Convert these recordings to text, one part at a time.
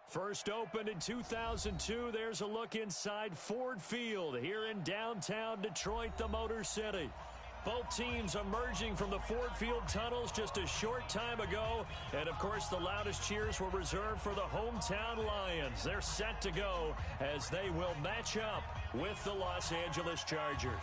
First opened in 2002, there's a look inside Ford Field here in downtown Detroit, the Motor City. Both teams emerging from the Ford Field tunnels just a short time ago. And, of course, the loudest cheers were reserved for the hometown Lions. They're set to go as they will match up with the Los Angeles Chargers.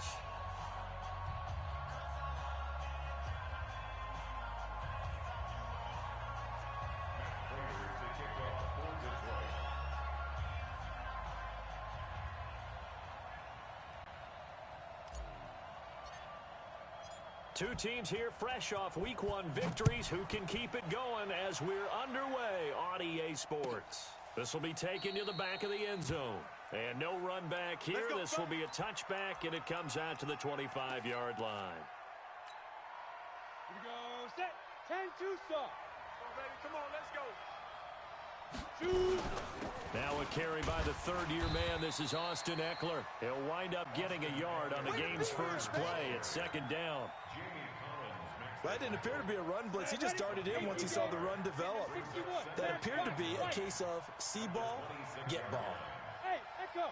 Two teams here fresh off Week 1 victories who can keep it going as we're underway on EA Sports. This will be taken to the back of the end zone. And no run back here. This will be a touchback, and it comes out to the 25-yard line. Here we go. Set. 10-2 stop. Come on, let's go. Shoot. Now a carry by the third-year man. This is Austin Eckler. He'll wind up getting a yard on the game's first play at second down. That didn't appear to be a run blitz. He just darted in once he saw the run develop. That appeared to be a case of see ball, get ball. Hey, Echo.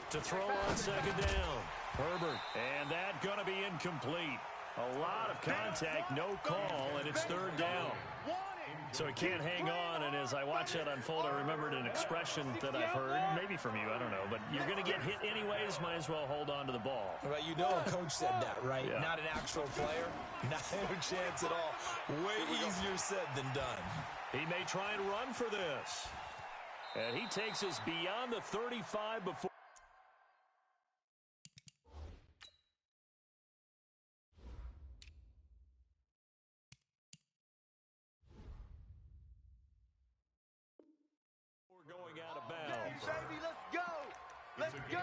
To throw on second down. Herbert. And that going to be incomplete. A lot of contact, no call, and it's third down. So he can't hang on, and as I watch that unfold, I remembered an expression that I've heard, maybe from you, I don't know, but you're going to get hit anyways, might as well hold on to the ball. Well, you know a coach said that, right? Yeah. Not an actual player. Not a chance at all. Way easier said than done. He may try and run for this. And he takes us beyond the 35 before. Going out of bounds. Baby, let's go. Let's go.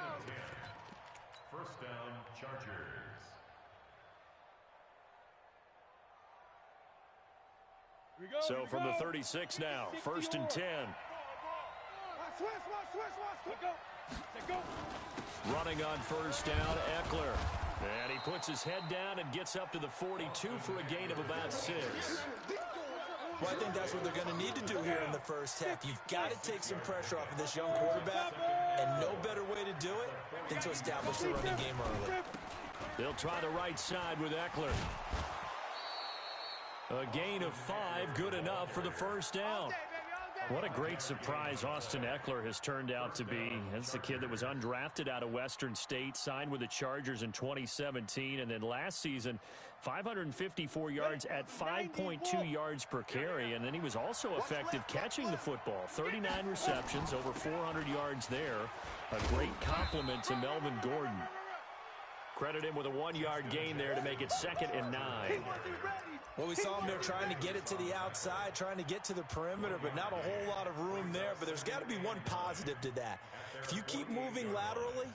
First down, Chargers. So from the 36 now, first and 10. Running on first down, Eckler. And he puts his head down and gets up to the 42 for a gain of about 6. Well, I think that's what they're going to need to do here in the first half. You've got to take some pressure off of this young quarterback, and no better way to do it than to establish the running game early. They'll try the right side with Eckler. A gain of 5, good enough for the first down. What a great surprise Austin Eckler has turned out to be. That's the kid that was undrafted out of Western State, signed with the Chargers in 2017, and then last season, 554 yards at 5.2 yards per carry, and then he was also effective catching the football. 39 receptions, over 400 yards there. A great compliment to Melvin Gordon. Credit him with a 1-yard gain there to make it 2nd and 9. Well, we saw him there trying to get it to the outside, trying to get to the perimeter, but not a whole lot of room there. But there's got to be one positive to that. If you keep moving laterally,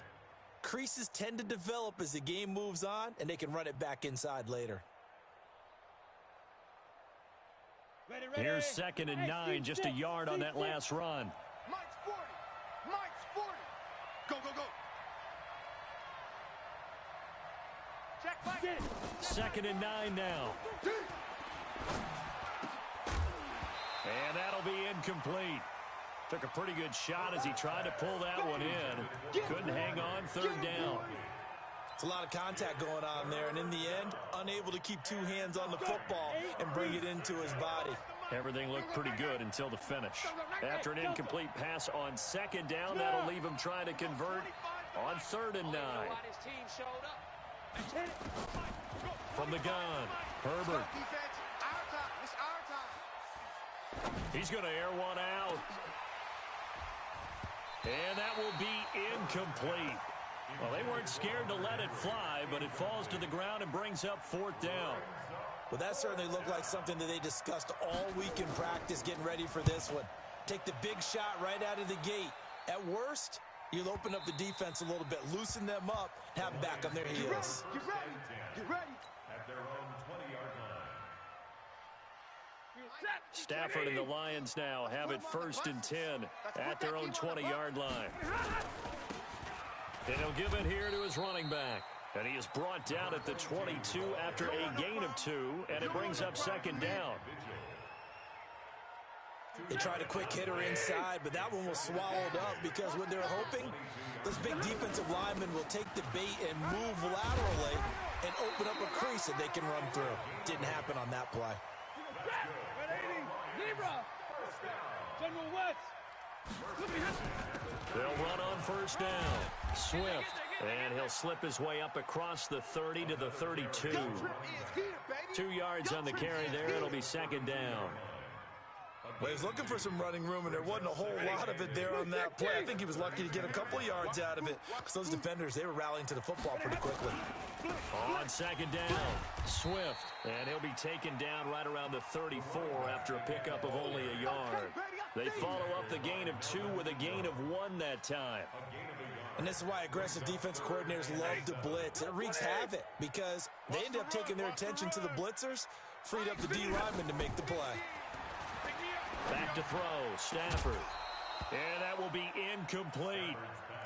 creases tend to develop as the game moves on, and they can run it back inside later. Here's 2nd and 9, just a yard on that last run. Mike's 40. Mike's 40. Go, go, go. Check, Mike. 2nd and 9 now. And that'll be incomplete. Took a pretty good shot as he tried to pull that one in. Couldn't hang on, third down. It's a lot of contact going on there, and in the end, unable to keep two hands on the football and bring it into his body. Everything looked pretty good until the finish. After an incomplete pass on 2nd down, that'll leave him trying to convert on 3rd and 9. From the gun, Herbert. He's going to air one out. And that will be incomplete. Well, they weren't scared to let it fly, but it falls to the ground and brings up 4th down. Well, that certainly looked like something that they discussed all week in practice getting ready for this one. Take the big shot right out of the gate. At worst, You'll open up the defense a little bit, loosen them up, have them back on their heels. Get ready. Get ready. At their own 20-yard line. Stafford and the Lions now have it 1st and 10 at their own 20-yard line. And he'll give it here to his running back. And he is brought down at the 22 after a gain of 2, and it brings up 2nd down. They tried a quick hitter inside, but that one was swallowed up because what they're hoping, those big defensive linemen will take the bait and move laterally and open up a crease that they can run through. Didn't happen on that play. They'll run on 1st down. Swift, and he'll slip his way up across the 30 to the 32. 2 yards on the carry there. It'll be 2nd down. Well, he was looking for some running room, and there wasn't a whole lot of it there on that play. I think he was lucky to get a couple of yards out of it because those defenders, they were rallying to the football pretty quickly. On 2nd down, Swift, and he'll be taken down right around the 34 after a pickup of only a yard. They follow up the gain of 2 with a gain of 1 that time. And this is why aggressive defense coordinators love to blitz. It wreaks havoc because they end up taking their attention to the blitzers, freed up the D lineman to make the play. Back to throw, Stafford. And that will be incomplete.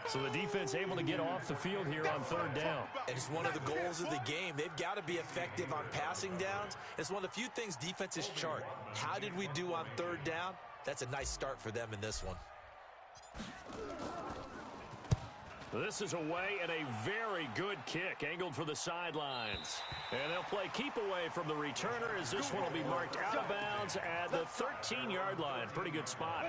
So the defense able to get off the field here on 3rd down. And it's one of the goals of the game. They've got to be effective on passing downs. It's one of the few things defenses chart. How did we do on 3rd down? That's a nice start for them in this one. This is away and a very good kick angled for the sidelines. And they'll play keep away from the returner as this one will be marked out of bounds at the 13-yard line. Pretty good spot.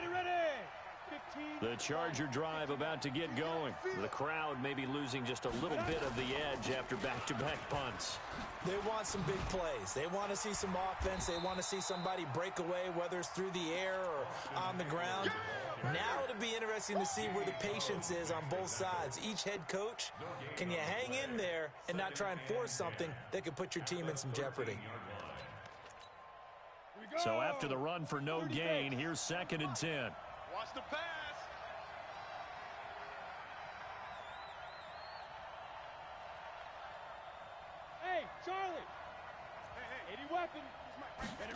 The Charger drive about to get going. The crowd may be losing just a little bit of the edge after back-to-back punts. They want some big plays. They want to see some offense. They want to see somebody break away, whether it's through the air or on the ground. Now it'll be interesting to see where the patience is on both sides. Each head coach, can you hang in there and not try and force something that could put your team in some jeopardy? So after the run for no gain, here's 2nd and 10. Watch the pass. Hey, Charlie. Hey, 80 weapon.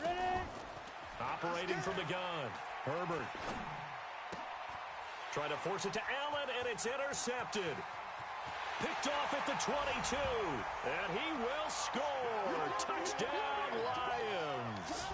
Ready. Operating from the gun, Herbert. Try to force it to Allen, and it's intercepted. Picked off at the 22, and he will score. Touchdown, Lions.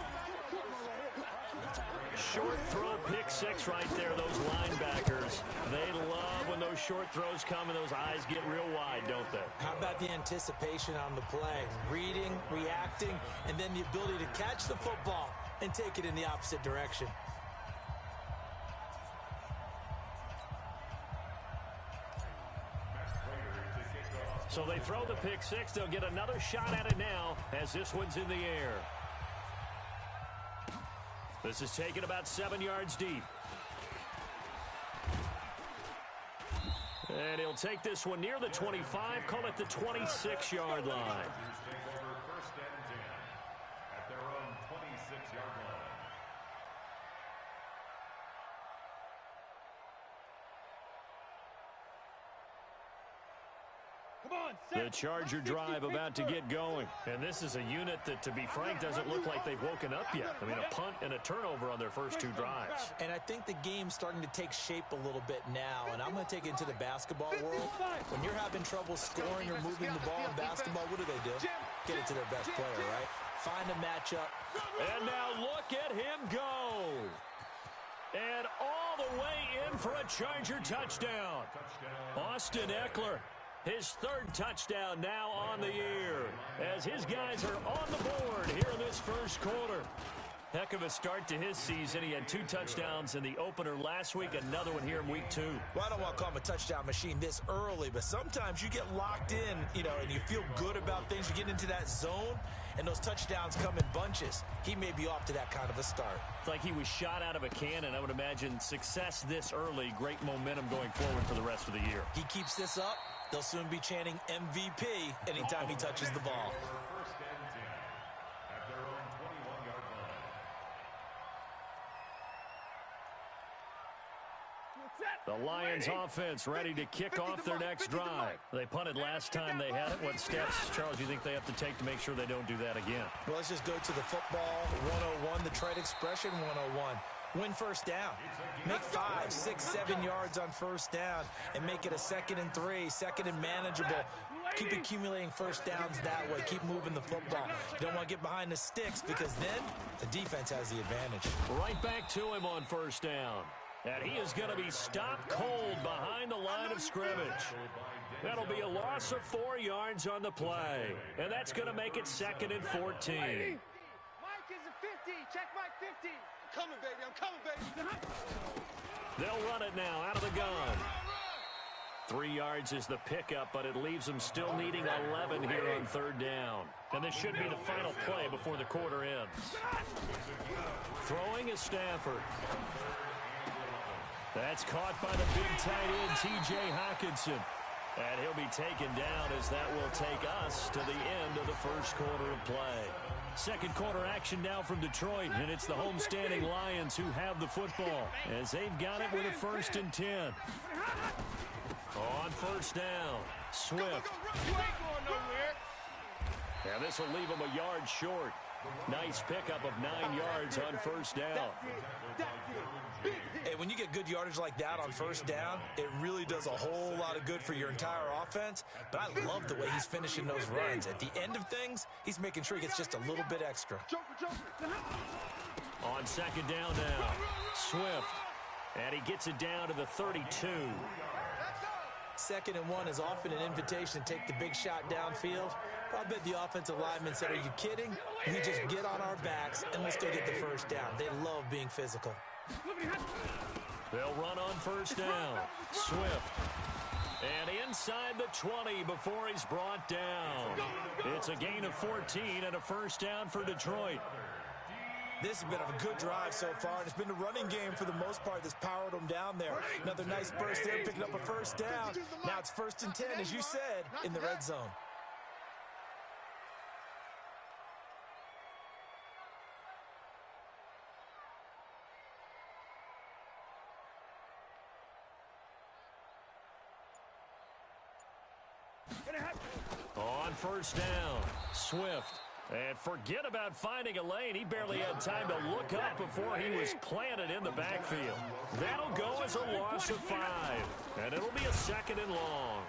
Short throw, pick 6 right there, those linebackers. They love when those short throws come and those eyes get real wide, don't they? How about the anticipation on the play? Reading, reacting, and then the ability to catch the football and take it in the opposite direction. So they throw the pick 6. They'll get another shot at it now as this one's in the air. This is taken about 7 yards deep. And he'll take this one near the 25, call it the 26-yard line. Take over 1st and 10 at their own 26-yard line. The Charger drive about to get going. And this is a unit that, to be frank, doesn't look like they've woken up yet. I mean, a punt and a turnover on their first 2 drives. And I think the game's starting to take shape a little bit now, and I'm going to take it into the basketball world. When you're having trouble scoring or moving the ball in basketball, what do? Get it to their best player, right? Find a matchup. And now look at him go. And all the way in for a Charger touchdown. Austin Eckler. His 3rd touchdown now on the year as his guys are on the board here in this first quarter. Heck of a start to his season. He had 2 touchdowns in the opener last week, another one here in week 2. Well, I don't want to call him a touchdown machine this early, but sometimes you get locked in, and you feel good about things. You get into that zone, and those touchdowns come in bunches. He may be off to that kind of a start. It's like he was shot out of a cannon. I would imagine success this early, great momentum going forward for the rest of the year. He keeps this up, they'll soon be chanting MVP anytime he touches the ball. 1st and 10 at their own 21-yard line. The Lions offense ready to kick off their next drive. They punted last time they had it. What steps, Charles, do you think they have to take to make sure they don't do that again? Well, let's just go to the football 101, the trade expression 101. Win first down. Make 5, 6, 7 yards on first down and make it a 2nd and 3, 2nd and manageable. Keep accumulating first downs that way. Keep moving the football. You don't want to get behind the sticks because then the defense has the advantage. Right back to him on first down. And he is going to be stopped cold behind the line of scrimmage. That'll be a loss of 4 yards on the play. And that's going to make it 2nd and 14. Mike is a 50. Check Mike 50. I'm coming, baby. I'm coming, baby. They'll run it now out of the gun. 3 yards is the pickup, but it leaves them still needing 11 here on third down. And this should be the final play before the quarter ends. Throwing is Stafford. That's caught by the big tight end, T.J. Hockenson. And he'll be taken down as that will take us to the end of the first quarter of play. Second quarter action now from Detroit, and it's the homestanding Lions who have the football as they've got it with a 1st and 10. On first down, Swift. And this will leave him a yard short. Nice pickup of 9 yards on first down. Hey, when you get good yardage like that on first down, it really does a whole lot of good for your entire offense. But I love the way he's finishing those runs. At the end of things, he's making sure he gets just a little bit extra. On second down now, Swift. And he gets it down to the 32. 2nd and 1 is often an invitation to take the big shot downfield. I bet the offensive lineman said, are you kidding? We just get on our backs and let's go get the first down. They love being physical. They'll run on first down. Swift. And inside the 20 before he's brought down. It's a gain of 14 and a first down for Detroit. This has been a good drive so far, and it's been the running game for the most part that's powered them down there. Another nice burst there, picking up a first down. Now it's 1st and 10, as you said, in the red zone. On first down, Swift. And forget about finding a lane. He barely had time to look up before he was planted in the backfield. That'll go as a loss of 5. And it'll be a 2nd and long.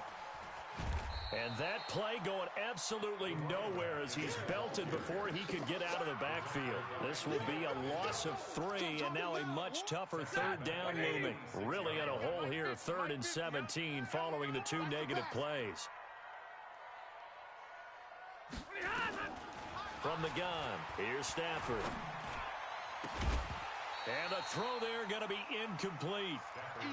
And that play going absolutely nowhere as he's belted before he could get out of the backfield. This will be a loss of 3 and now a much tougher third down looming. Really in a hole here, 3rd and 17 following the 2 negative plays. From the gun, here's Stafford. And a throw there going to be incomplete.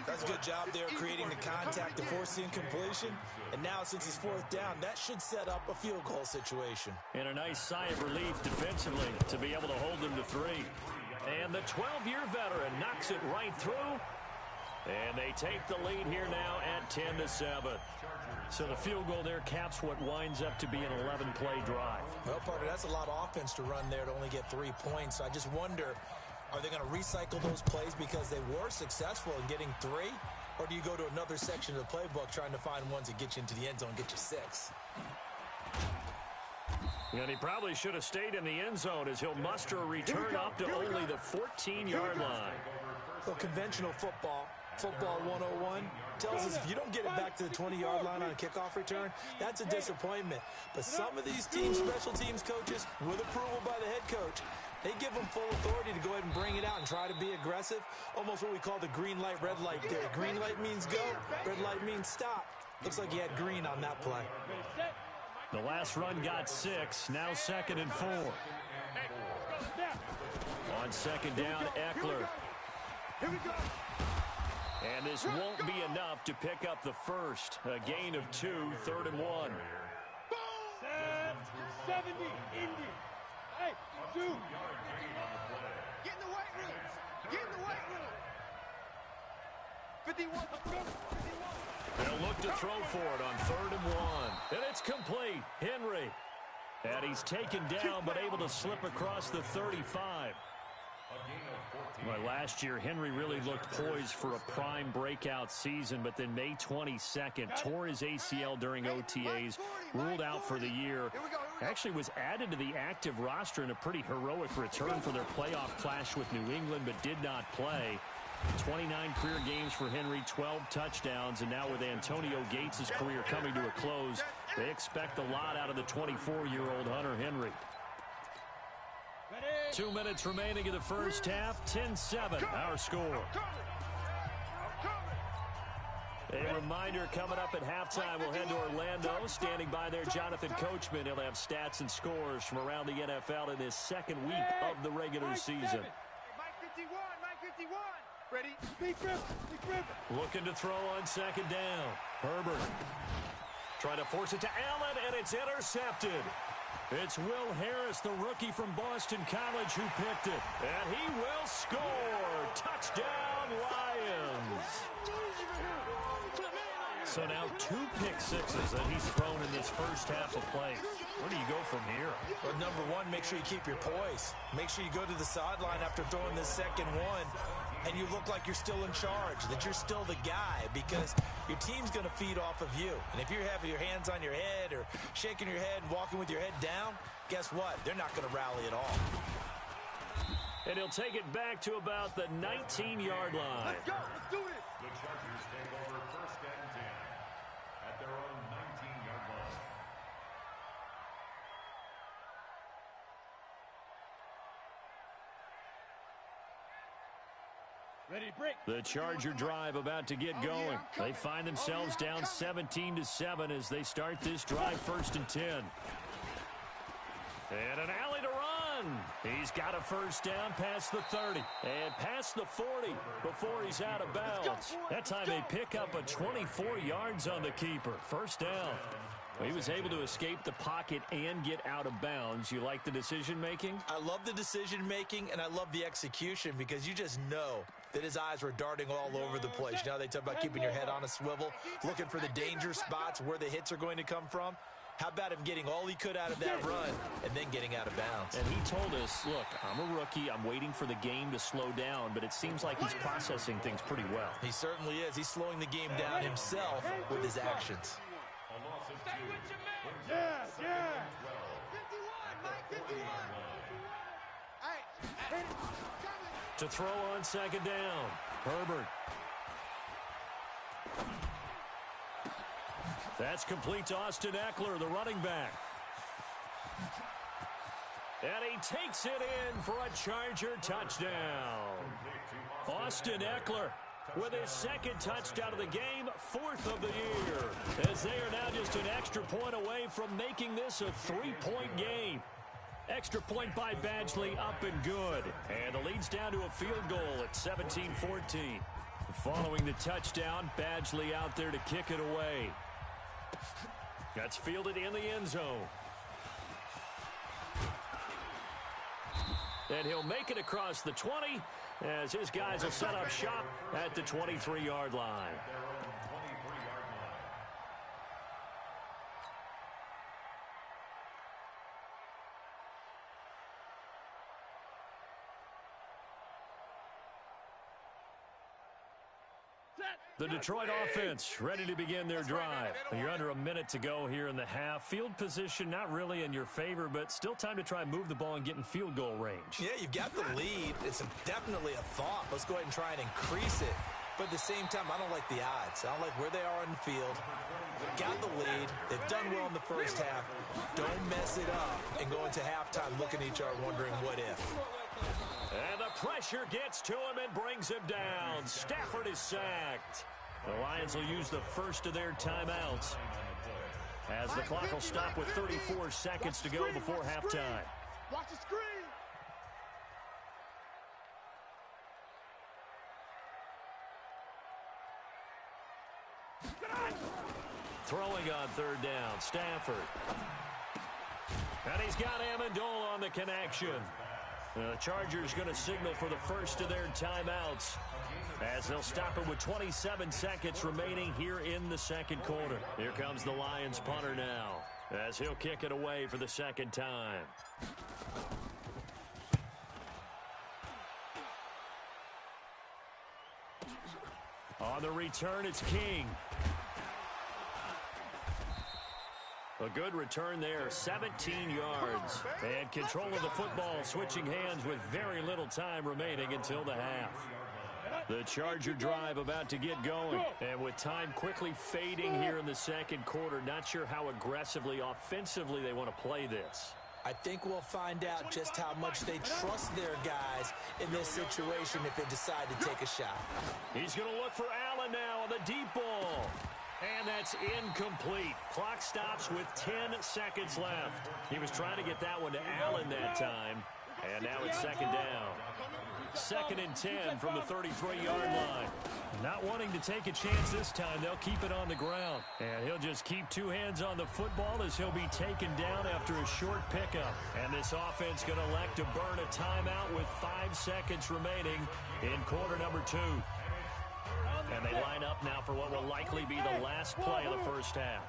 That's a good job there creating the contact to force the incompletion. And now since it's 4th down, that should set up a field goal situation. And a nice sigh of relief defensively to be able to hold them to 3. And the 12-year veteran knocks it right through. And they take the lead here now at 10-7. So the field goal there caps what winds up to be an 11-play drive. Well, partner, that's a lot of offense to run there to only get 3 points. So I just wonder, are they going to recycle those plays because they were successful in getting 3? Or do you go to another section of the playbook trying to find ones that get you into the end zone and get you 6? And he probably should have stayed in the end zone as he'll muster a return up to only the 14-yard line. Well, conventional football 101 tells us if you don't get it back to the 20-yard line on a kickoff return, that's a disappointment. But some of these teams, special teams coaches, with approval by the head coach, they give them full authority to go ahead and bring it out and try to be aggressive. Almost what we call the green light, red light there. Green light means go, red light means stop. Looks like he had green on that play. The last run got 6, now 2nd and 4. On second down, Eckler. Here we go. And this won't be enough to pick up the first. A gain of 2, 3rd and 1. 70, Indy. Hey, 2. Get in the weight room. Get in the weight room. 51. They'll look to throw for it on 3rd and 1. And it's complete. Henry. And he's taken down but able to slip across the 35. Well, last year, Henry really looked poised for a prime breakout season, but then May 22nd, tore his ACL during OTAs, ruled out for the year. Actually was added to the active roster in a pretty heroic return for their playoff clash with New England, but did not play. 29 career games for Henry, 12 touchdowns, and now with Antonio Gates' career coming to a close, they expect a lot out of the 24-year-old Hunter Henry. 2 minutes remaining in the first half, 10-7, our score. A reminder coming up at halftime, we'll head to Orlando. Standing by there, Jonathan Coachman. He'll have stats and scores from around the NFL in his second week of the regular season. Mike 51, Mike 51. Ready? Big rip. Looking to throw on second down. Herbert trying to force it to Allen, and it's intercepted. It's Will Harris, the rookie from Boston College, who picked it. And he will score. Touchdown, Lions. So now 2 pick sixes that he's thrown in this first half of play. Where do you go from here? Well, number one, make sure you keep your poise. Make sure you go to the sideline after throwing this second one, and you look like you're still in charge, that you're still the guy, because your team's going to feed off of you. And if you're having your hands on your head or shaking your head and walking with your head down, guess what? They're not going to rally at all. And he'll take it back to about the 19-yard line. Let's go. Let's do it. The Chargers take over first and 10 at their own 19-yard line. Ready, break. The Charger drive about to get going. They find themselves down 17-7 as they start this drive, first and 10. And an alley to run. He's got a first down past the 30 and past the 40 before he's out of bounds. That time they pick up a 24 yards on the keeper. First down. He was able to escape the pocket and get out of bounds. You like the decision-making? I love the decision-making, and I love the execution, because you just know that his eyes were darting all over the place. You know, they talk about keeping your head on a swivel, looking for the danger spots where the hits are going to come from. How about him getting all he could out of that run and then getting out of bounds? And he told us, look, I'm a rookie. I'm waiting for the game to slow down, but it seems like he's processing things pretty well. He certainly is. He's slowing the game down himself with his actions. Yeah. 51, Mike 51. Hey. To throw on second down, Herbert. That's complete to Austin Eckler, the running back. And he takes it in for a Charger touchdown. Austin Eckler with his second touchdown of the game, 4th of the year, as they are now just an extra point away from making this a 3-point game. Extra point by Badgley, up and good. And the lead's down to a field goal at 17-14. Following the touchdown, Badgley out there to kick it away. That's fielded in the end zone. And he'll make it across the 20 as his guys will set up shop at the 23-yard line. The Detroit offense ready to begin their drive. You're under a minute to go here in the half. Field position not really in your favor, but still time to try and move the ball and get in field goal range. Yeah, you've got the lead. It's definitely a thought. Let's go ahead and try and increase it. But at the same time, I don't like the odds. I don't like where they are on the field. They've got the lead. They've done well in the first half. Don't mess it up and go into halftime looking at each other wondering what if. And the pressure gets to him and brings him down. Stafford is sacked. The Lions will use the first of their timeouts as the clock will stop with 34 seconds to go before halftime. Watch the screen. Throwing on third down, Stafford. And he's got Amendola on the connection. The Chargers going to signal for the first of their timeouts as they'll stop it with 27 seconds remaining here in the second quarter. Here comes the Lions punter now as he'll kick it away for the second time. On the return, it's King. A good return there, 17 yards. And control of the football, switching hands with very little time remaining until the half. The Charger drive about to get going. And with time quickly fading here in the second quarter, not sure how aggressively, offensively they want to play this. I think we'll find out just how much they trust their guys in this situation if they decide to take a shot. He's going to look for Allen now on the deep ball. And that's incomplete. Clock stops with 10 seconds left. He was trying to get that one to Allen that time. And now it's second down. 2nd and 10 from the 33-yard line. Not wanting to take a chance this time, they'll keep it on the ground. And he'll just keep two hands on the football as he'll be taken down after a short pickup. And this offense going to elect to burn a timeout with 5 seconds remaining in quarter number 2. And they line up now for what will likely be the last play of the first half.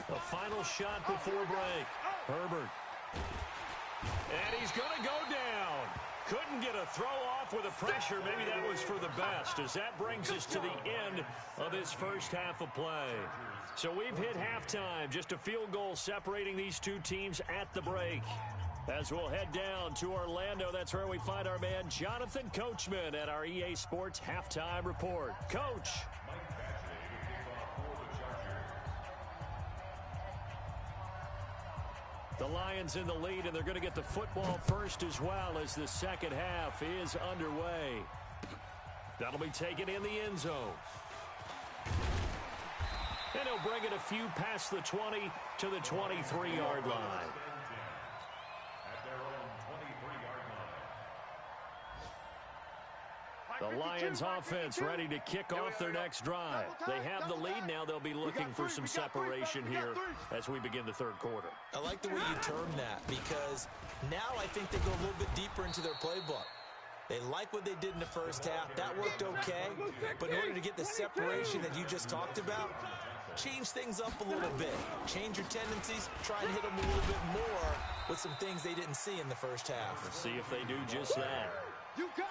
The final shot before break. Herbert. And he's going to go down. Couldn't get a throw off with the pressure. Maybe that was for the best, as that brings us to the end of this first half of play. So we've hit halftime. Just a field goal separating these two teams at the break. As we'll head down to Orlando, that's where we find our man Jonathan Coachman at our EA Sports Halftime Report. Coach. The Lions in the lead, and they're going to get the football first as well as the second half is underway. That'll be taken in the end zone. And he'll bring it a few past the 20 to the 23-yard line. The Lions offense ready to kick off their next drive. They have the lead now. They'll be looking for some separation here as we begin the third quarter. I like the way you term that, because now I think they go a little bit deeper into their playbook. They like what they did in the first half. That worked okay. But in order to get the separation that you just talked about, change things up a little bit. Change your tendencies. Try and hit them a little bit more with some things they didn't see in the first half. Let's see if they do just that.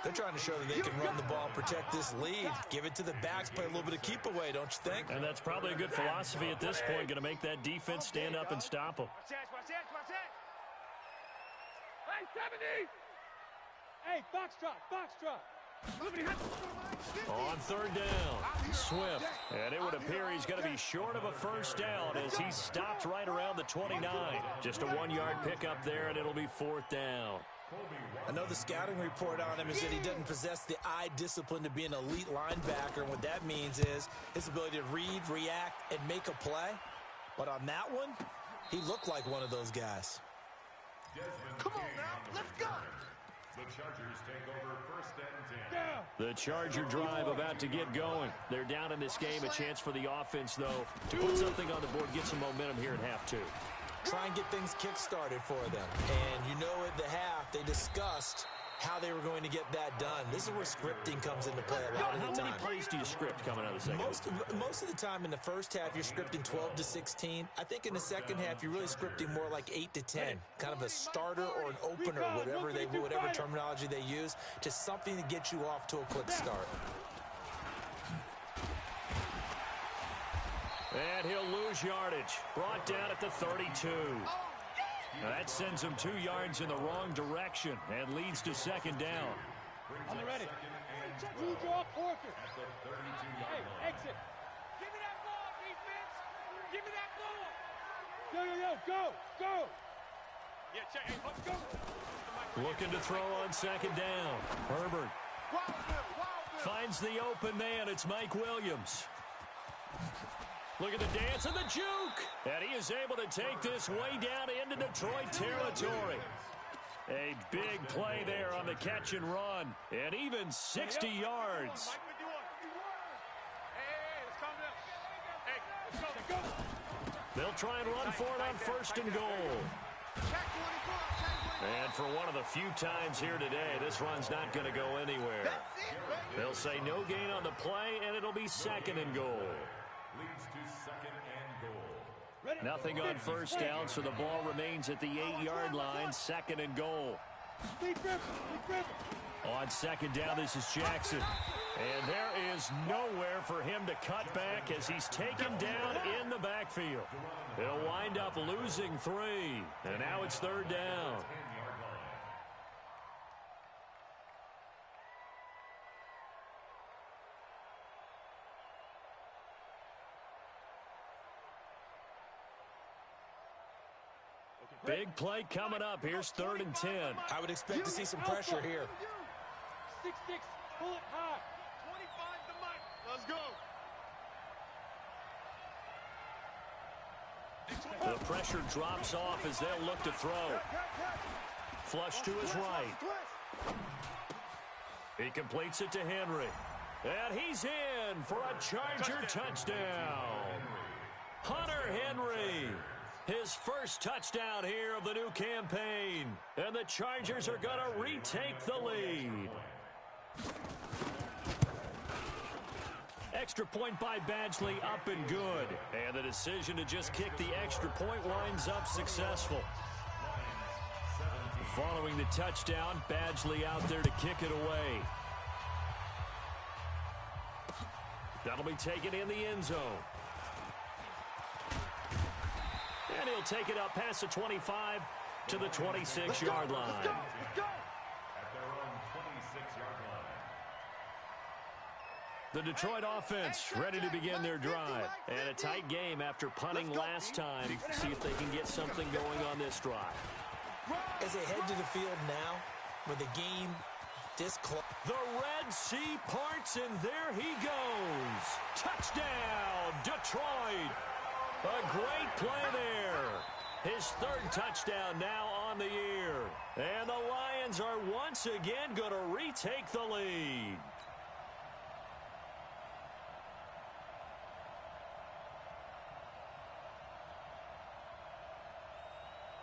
They're trying to show that they can run the ball, protect this lead, give it to the backs, play a little bit of keep away, don't you think? And that's probably a good philosophy at this point, going to make that defense stand up and stop them. Watch that. Hey, 70! Hey, box drop. On third down, Swift. And it would appear he's going to be short of a first down as he stopped right around the 29. Just a 1-yard pickup there, and it'll be fourth down. I know the scouting report on him is that he doesn't possess the eye discipline to be an elite linebacker. And what that means is his ability to read, react, and make a play. But on that one, he looked like one of those guys. Come on now, let's go. The Chargers take over 1st and 10. The Charger drive about to get going. They're down in this game. A chance for the offense, though, to put something on the board, get some momentum here in half 2. Try and get things kick-started for them. And you know at the half, they discussed how they were going to get that done. This is where scripting comes into play a lot of the time. How many plays do you script coming out of the second? Most of the time in the first half, you're scripting 12 to 16. I think in the second half, you're really scripting more like 8 to 10. Kind of a starter or an opener, whatever terminology they use, just something to get you off to a quick start. And he'll lose yardage. Brought down at the 32. That sends him 2 yards in the wrong direction and leads to second down. I'm ready. You draw Porter. Hey, exit. Give me that ball, defense. Give me that ball. Go. Yeah, check. Hey, let's go. Looking to throw on second down. Herbert finds the open man. It's Mike Williams. Look at the dance and the juke. And he is able to take this way down into Detroit territory. A big play there on the catch and run. And even 60 yards. Hey, let's calm down. Hey, let's go. They'll try and run for it on 1st and goal. And for one of the few times here today, this run's not going to go anywhere. They'll say no gain on the play, and it'll be 2nd and goal. Leads to 2nd and goal. Nothing on first down, so the ball remains at the 8-yard line, 2nd and goal. On second down, this is Jackson. And there is nowhere for him to cut back as he's taken down in the backfield. He'll wind up losing 3. And now it's third down. Big play coming up. Here's 3rd and 10. I would expect to see some pressure here. 6-6, pull it high. 25 to Mike. Let's go. The pressure drops off as they'll look to throw. Flush to his right. He completes it to Henry. And he's in for a Charger touchdown. Hunter Henry. His first touchdown here of the new campaign. And the Chargers are going to retake the lead. Extra point by Badgley, up and good. And the decision to just kick the extra point winds up successful. Following the touchdown, Badgley out there to kick it away. That'll be taken in the end zone. And he'll take it up past the 25 to the 26-yard line. At their own 26-yard line. The Detroit offense ready to begin their drive. And a tight game after punting last time. See if they can get something going on this drive. As they head to the field now, with the game this close. The Red Sea parts, and there he goes. Touchdown, Detroit. A great play there. His 3rd touchdown now on the year. And the Lions are once again going to retake the lead.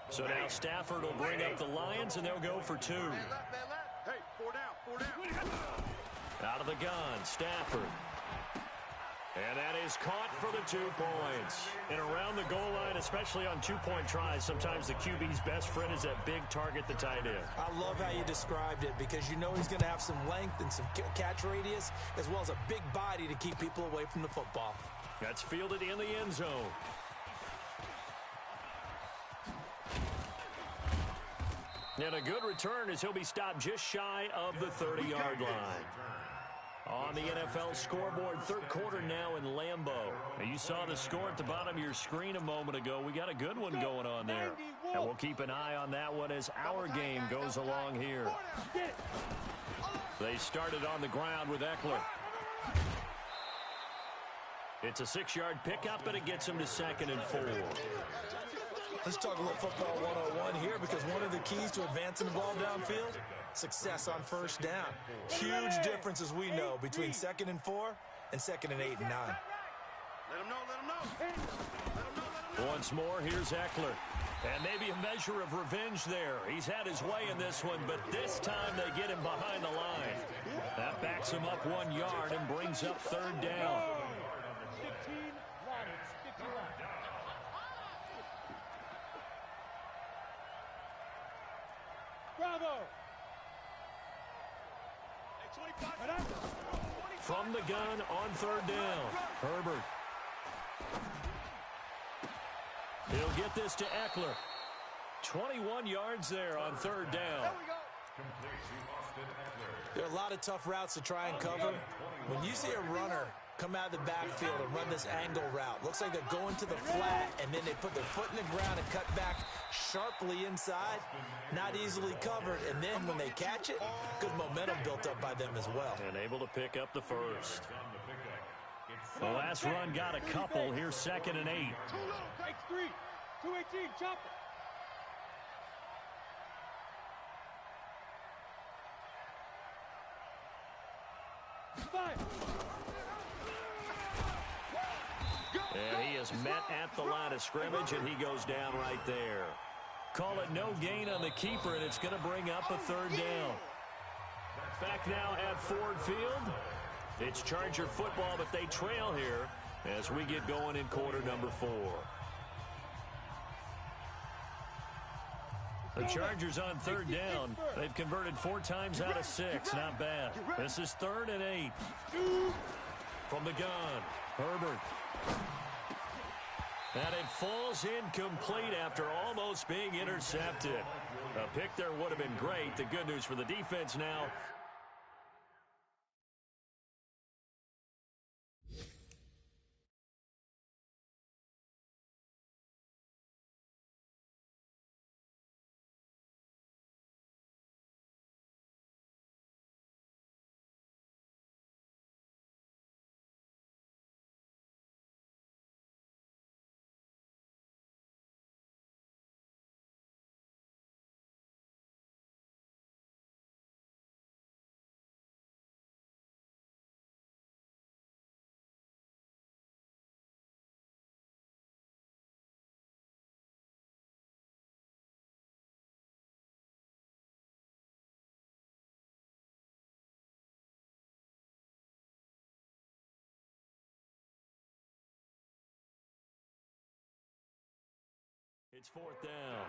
So now Stafford will bring up the Lions, and they'll go for 2. Hey, 4 down. Out of the gun, Stafford. And that is caught for the 2 points. And around the goal line, especially on 2-point tries, sometimes the QB's best friend is that big target, the tight end. I love how you described it because you know he's going to have some length and some catch radius as well as a big body to keep people away from the football. That's fielded in the end zone. And a good return as he'll be stopped just shy of the 30-yard line. On the NFL scoreboard, 3rd quarter now in Lambeau. Now you saw the score at the bottom of your screen a moment ago. We got a good one going on there. And we'll keep an eye on that one as our game goes along here. They started on the ground with Eckler. It's a 6-yard pickup, and it gets him to 2nd and 4. Let's talk a little football 101 here because one of the keys to advancing the ball downfield, success on 1st down. Huge difference, as we know, between 2nd and 4 and 2nd and 8 and 9. Let him know. Once more, here's Eckler. And maybe a measure of revenge there. He's had his way in this one, but this time they get him behind the line. That backs him up 1 yard and brings up 3rd down. 15 Lions, 15 Lions. Bravo! From the gun on 3rd down, Herbert. He'll get this to Eckler. 21 yards there on 3rd down. There are a lot of tough routes to try and cover. When you see a runner come out of the backfield and run this angle route, looks like they're going to the flat, and then they put their foot in the ground and cut back sharply inside. Not easily covered, and then when they catch it, good momentum built up by them as well. And able to pick up the 1st. The last run got a couple. Here's 2nd and 8. X3, 218, chop it. And he is met at the line of scrimmage, and he goes down right there. Call it no gain on the keeper, and it's going to bring up a 3rd down. Back now at Ford Field. It's Charger football, but they trail here as we get going in quarter number 4. The Chargers on third down. They've converted 4 times out of 6. Not bad. This is 3rd and 8. From the gun, Herbert. And it falls incomplete after almost being intercepted. A pick there would have been great. The good news for the defense now, it's 4th down.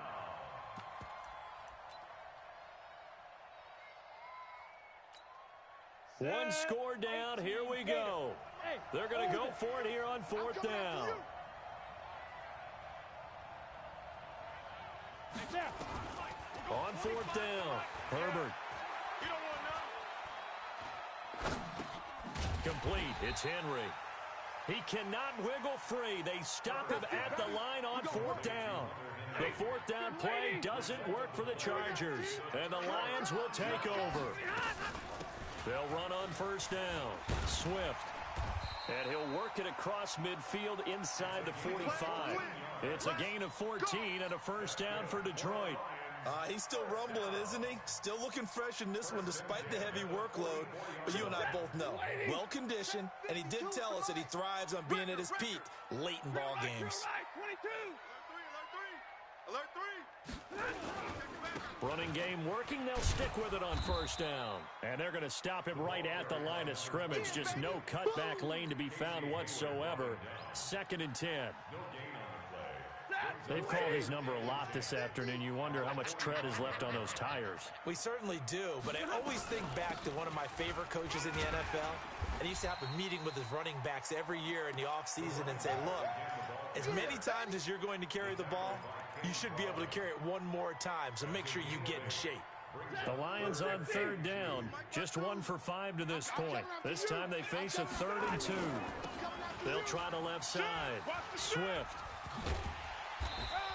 One score down. Here we go. They're going to go for it here on 4th down. On 4th down, Herbert. Complete. It's Henry. He cannot wiggle free. They stop him at the line on 4th down. The 4th down play doesn't work for the Chargers, and the Lions will take over. They'll run on 1st down. Swift. And he'll work it across midfield inside the 45. It's a gain of 14 and a 1st down for Detroit. He's still rumbling, isn't he? Still looking fresh in this one despite the heavy workload. But you and I both know, well-conditioned, and he did tell us that he thrives on being at his peak late in ball games. Running game working. They'll stick with it on 1st down. And they're going to stop him right at the line of scrimmage. Just no cutback lane to be found whatsoever. 2nd and 10. They've called his number a lot this afternoon. You wonder how much tread is left on those tires. We certainly do, but I always think back to one of my favorite coaches in the NFL. And he used to have a meeting with his running backs every year in the offseason and say, look, as many times as you're going to carry the ball, you should be able to carry it one more time, so make sure you get in shape. The Lions on 3rd down, just 1 for 5 to this point. This time they face a 3rd and 2. They'll try the left side. Swift.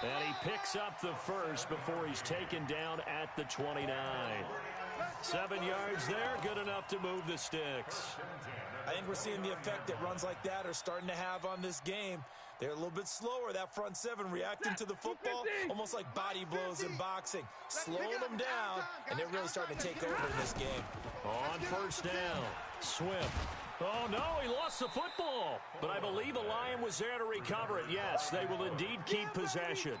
And he picks up the 1st before he's taken down at the 29. 7 yards there, good enough to move the sticks. I think we're seeing the effect that runs like that are starting to have on this game. They're a little bit slower, that front 7 reacting to the football, almost like body blows in boxing, slowing them down, and they're really starting to take over in this game. On 1st down, Swift. Oh, no, he lost the football. But I believe the Lion was there to recover it. Yes, they will indeed keep possession.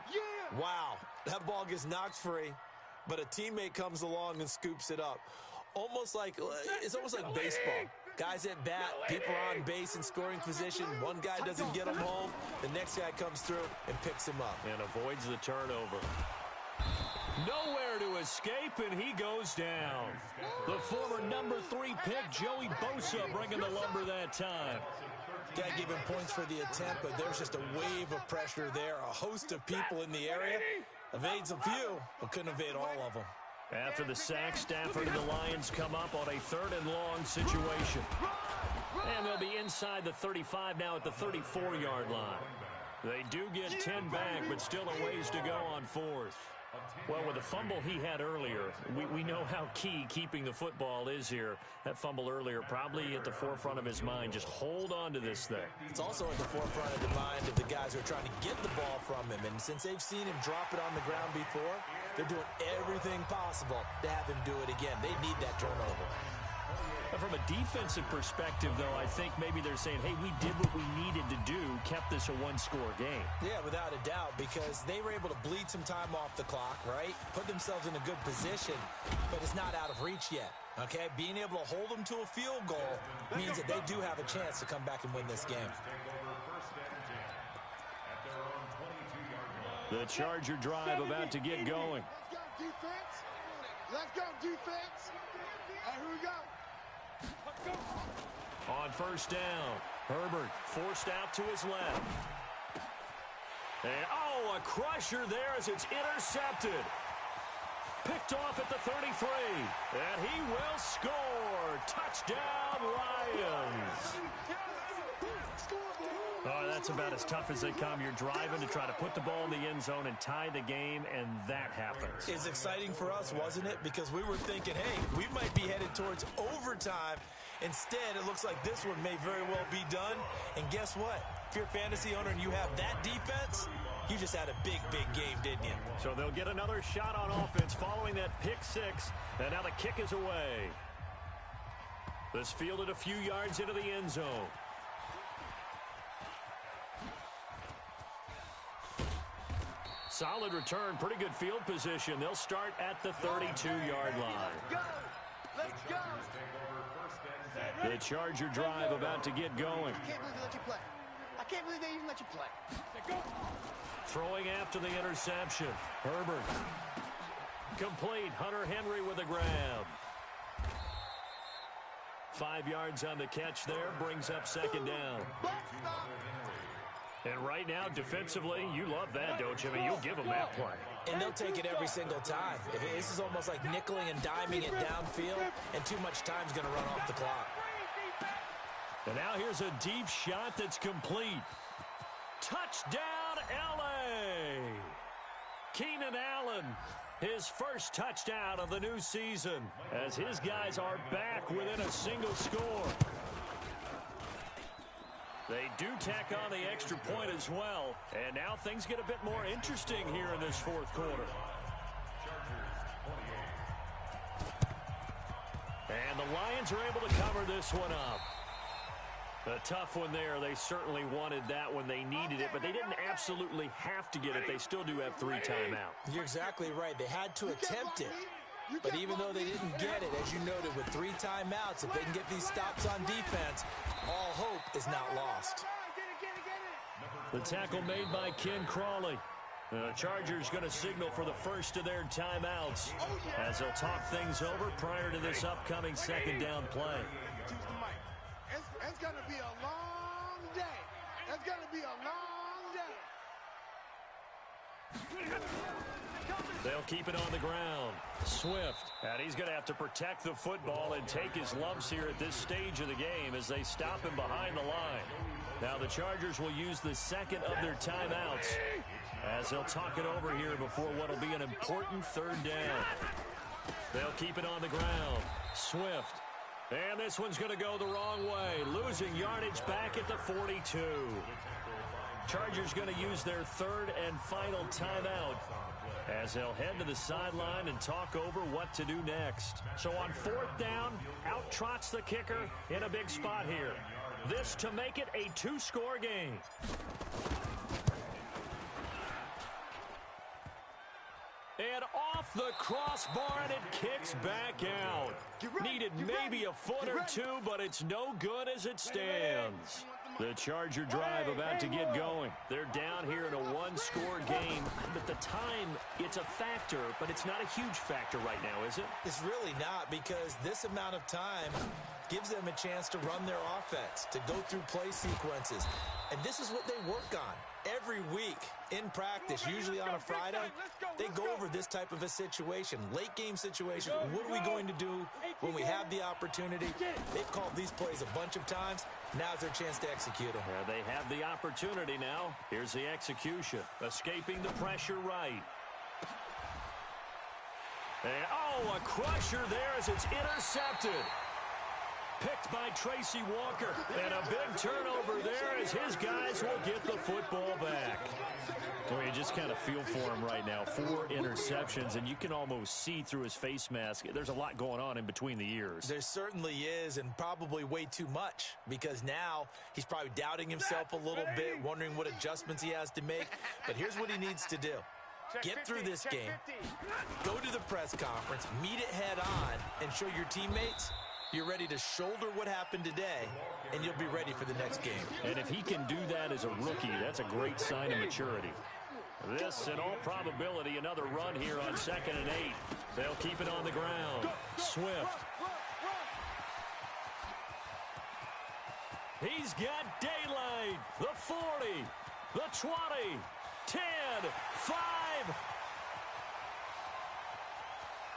Wow, that ball gets knocked free, but a teammate comes along and scoops it up. It's almost like baseball. Guys at bat, people are on base in scoring position. One guy doesn't get him home. The next guy comes through and picks him up. And avoids the turnover. Nowhere to escape, and he goes down. The former number 3 pick, Joey Bosa, bringing the lumber that time. Got to give him points for the attempt, but there's just a wave of pressure there. A host of people in the area. Evades a few, but couldn't evade all of them. After the sack, Stafford and the Lions come up on a 3rd and long situation. And they'll be inside the 35 now at the 34-yard line. They do get 10 back, but still a ways to go on 4th. Well, with the fumble he had earlier, we know how key keeping the football is here. That fumble earlier probably at the forefront of his mind. Just hold on to this thing. It's also at the forefront of the mind of the guys who are trying to get the ball from him. And since they've seen him drop it on the ground before, they're doing everything possible to have him do it again. They need that turnover. From a defensive perspective, though, I think maybe they're saying, hey, we did what we needed to do, kept this a one-score game. Yeah, without a doubt, because they were able to bleed some time off the clock, right? Put themselves in a good position, but it's not out of reach yet, okay? Being able to hold them to a field goal means that they do have a chance to come back and win this game. The Charger drive about to get going. defense. All right, here we go. On first down, Herbert forced out to his left. And, a crusher there as it's intercepted. Picked off at the 33. And he will score. Touchdown, Lions. Oh, that's about as tough as they come. You're driving to try to put the ball in the end zone and tie the game, and that happens. It's exciting for us, wasn't it? Because we were thinking, hey, we might be headed towards overtime. Instead, it looks like this one may very well be done. And guess what? If you're a fantasy owner and you have that defense, you just had a big, big game, didn't you? So they'll get another shot on offense following that pick six. And now the kick is away. This fielded a few yards into the end zone. Solid return, pretty good field position. They'll start at the 32-yard line. Let's go. The Charger drive about to get going. I can't believe they let you play. I can't believe they even let you play. Throwing after the interception. Herbert. Complete. Hunter Henry with a grab. 5 yards on the catch there. Brings up second down. And right now, defensively, you love that, don't you? I mean, you'll give them that play. And they'll take it every single time. This is almost like nickeling and diming it downfield, and too much time's going to run off the clock. And now here's a deep shot that's complete. Touchdown, L.A. Keenan Allen, his first touchdown of the new season, as his guys are back within a single score. They do tack on the extra point as well. And now things get a bit more interesting here in this fourth quarter. And the Lions are able to cover this one up. A tough one there. They certainly wanted that when they needed it, but they didn't absolutely have to get it. They still do have 3 timeouts. You're exactly right. They had to attempt it. But even though they didn't get it, as you noted, with 3 timeouts, if they can get these stops on defense, all hope is not lost. The tackle made by Ken Crawley. The Chargers going to signal for the first of their timeouts as they'll talk things over prior to this upcoming second down play. It's going to be a long day. It's going to be a long day. They'll keep it on the ground. Swift. And he's going to have to protect the football and take his lumps here at this stage of the game as they stop him behind the line. Now the Chargers will use the second of their timeouts as they'll talk it over here before what will be an important third down. They'll keep it on the ground. Swift. And this one's going to go the wrong way. Losing yardage back at the 42. Chargers going to use their third and final timeout as they'll head to the sideline and talk over what to do next. So on fourth down, out trots the kicker in a big spot here. This to make it a 2-score game. And off the crossbar, and it kicks back out. Needed maybe a foot or two, but it's no good as it stands. The Charger drive about to get going. They're down here in a 1-score game. But the time, it's a factor, but it's not a huge factor right now, is it? It's really not, because this amount of time gives them a chance to run their offense, to go through play sequences. And this is what they work on every week in practice, usually on a Friday. They go over this type of a situation, late game situation. What are we going to do when we have the opportunity? They've called these plays a bunch of times. Now's their chance to execute them. Yeah, they have the opportunity now. Here's the execution. Escaping the pressure right. And, a crusher there as it's intercepted. Picked by Tracy Walker. And a big turnover there as his guys will get the football back. Well, you just kind of feel for him right now. 4 interceptions, and you can almost see through his face mask. There's a lot going on in between the ears. There certainly is, and probably way too much, because now he's probably doubting himself a little bit, wondering what adjustments he has to make. But here's what he needs to do. Get through this game, go to the press conference, meet it head on, and show your teammates you're ready to shoulder what happened today, and you'll be ready for the next game. And if he can do that as a rookie, that's a great sign of maturity. This, in all probability, another run here on 2nd and 8. They'll keep it on the ground. Swift. He's got daylight. The 40, the 20, 10, 5.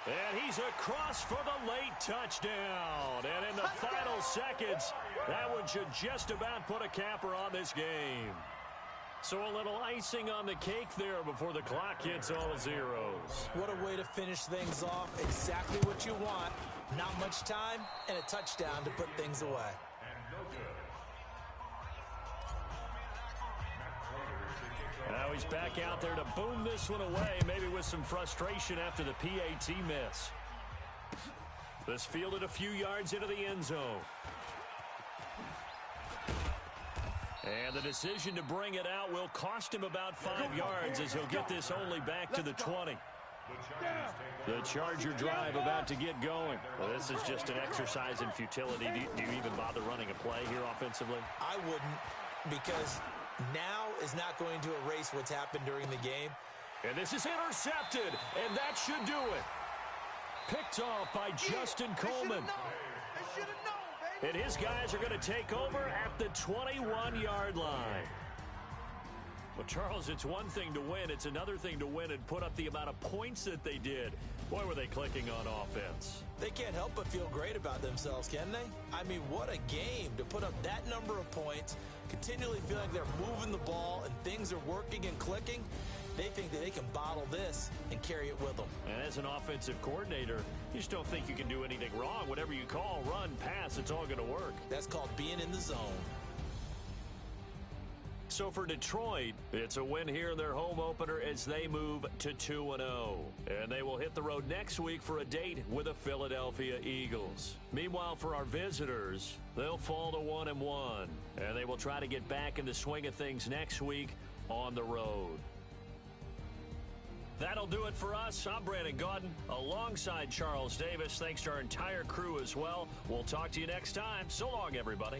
And he's across for the late touchdown. And in the final seconds, that one should just about put a capper on this game. So a little icing on the cake there before the clock hits all zeros. What a way to finish things off. Exactly what you want. Not much time and a touchdown to put things away. Now he's back out there to boom this one away, maybe with some frustration after the PAT miss. This fielded a few yards into the end zone. And the decision to bring it out will cost him about 5 yards as he'll get this only back to the 20. The Charger drive about to get going. Well, this is just an exercise in futility. Do you even bother running a play here offensively? I wouldn't, because now is not going to erase what's happened during the game. And this is intercepted, and that should do it. Picked off by Justin Coleman. They should have known, baby. And his guys are going to take over at the 21-yard line. Well, Charles, it's one thing to win. It's another thing to win and put up the amount of points that they did. Boy, were they clicking on offense. They can't help but feel great about themselves, can they? I mean, what a game to put up that number of points, continually feeling like they're moving the ball and things are working and clicking. They think that they can bottle this and carry it with them. And as an offensive coordinator, you just don't think you can do anything wrong. Whatever you call, run, pass, it's all going to work. That's called being in the zone. So for Detroit, it's a win here in their home opener as they move to 2-0. And they will hit the road next week for a date with the Philadelphia Eagles. Meanwhile, for our visitors, they'll fall to 1-1. And they will try to get back in the swing of things next week on the road. That'll do it for us. I'm Brandon Gaudin alongside Charles Davis. Thanks to our entire crew as well. We'll talk to you next time. So long, everybody.